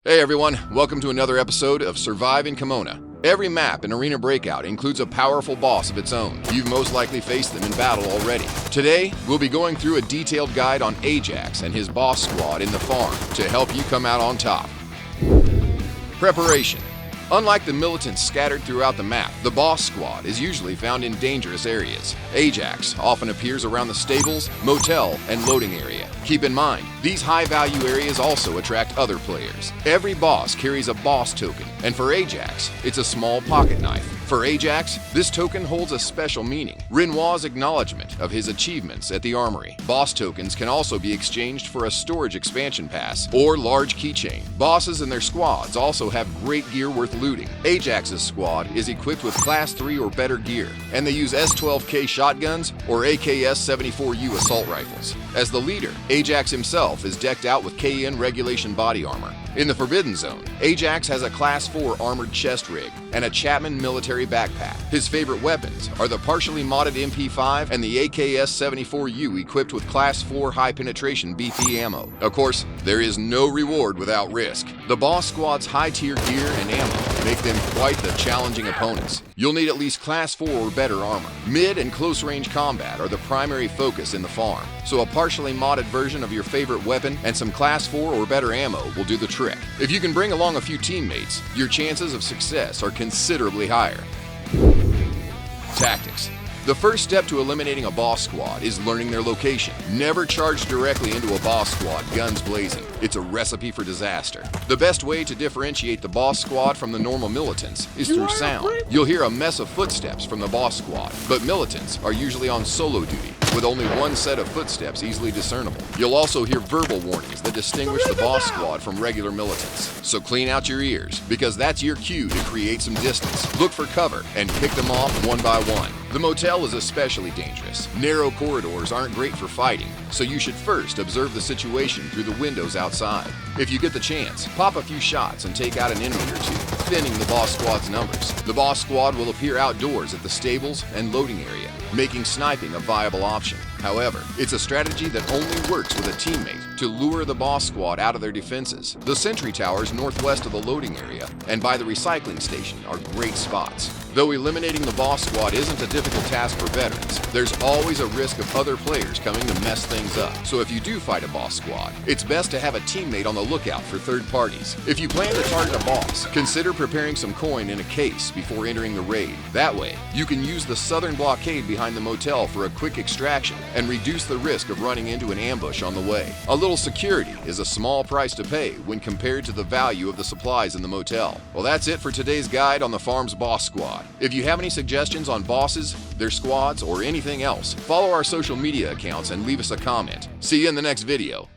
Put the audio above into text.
Hey everyone, welcome to another episode of Survive in Kamona. Every map in Arena Breakout includes a powerful boss of its own. You've most likely faced them in battle already. Today, we'll be going through a detailed guide on Ajax and his boss squad in the farm to help you come out on top. Preparation. Unlike the militants scattered throughout the map, the boss squad is usually found in dangerous areas. Ajax often appears around the stables, motel, and loading area. Keep in mind, these high-value areas also attract other players. Every boss carries a boss token, and for Ajax, it's a small pocket knife. For Ajax, this token holds a special meaning, Renoir's acknowledgement of his achievements at the armory. Boss tokens can also be exchanged for a storage expansion pass or large keychain. Bosses and their squads also have great gear worth looting. Ajax's squad is equipped with Class 3 or better gear, and they use S12K shotguns or AKS-74U assault rifles. As the leader, Ajax himself is decked out with KN regulation body armor. In the Forbidden Zone, Ajax has a Class 4 armored chest rig and a Chapman military backpack. His favorite weapons are the partially modded MP5 and the AKS-74U equipped with Class 4 high-penetration BP ammo. Of course, there is no reward without risk. The boss squad's high-tier gear and ammo make them quite the challenging opponents. You'll need at least Class 4 or better armor. Mid and close-range combat are the primary focus in the farm, so a partially modded version of your favorite weapon and some Class 4 or better ammo will do the trick. If you can bring along a few teammates, your chances of success are considerably higher. Tactics. The first step to eliminating a boss squad is learning their location. Never charge directly into a boss squad, guns blazing. It's a recipe for disaster. The best way to differentiate the boss squad from the normal militants is through sound. You'll hear a mess of footsteps from the boss squad, but militants are usually on solo duty, with only one set of footsteps easily discernible. You'll also hear verbal warnings that distinguish the boss squad from regular militants. So clean out your ears, because that's your cue to create some distance. Look for cover and pick them off one by one. The motel is especially dangerous. Narrow corridors aren't great for fighting, so you should first observe the situation through the windows outside. If you get the chance, pop a few shots and take out an enemy or two, thinning the boss squad's numbers. The boss squad will appear outdoors at the stables and loading area, making sniping a viable option. However, it's a strategy that only works with a teammate to lure the boss squad out of their defenses. The sentry towers northwest of the loading area and by the recycling station are great spots. Though eliminating the boss squad isn't a difficult task for veterans, there's always a risk of other players coming to mess things up. So if you do fight a boss squad, it's best to have a teammate on the lookout for third parties. If you plan to target a boss, consider preparing some coin in a case before entering the raid. That way, you can use the southern blockade behind the motel for a quick extraction and reduce the risk of running into an ambush on the way. A little security is a small price to pay when compared to the value of the supplies in the motel. Well, that's it for today's guide on the farm's boss squad. If you have any suggestions on bosses, their squads, or anything else, follow our social media accounts and leave us a comment. See you in the next video.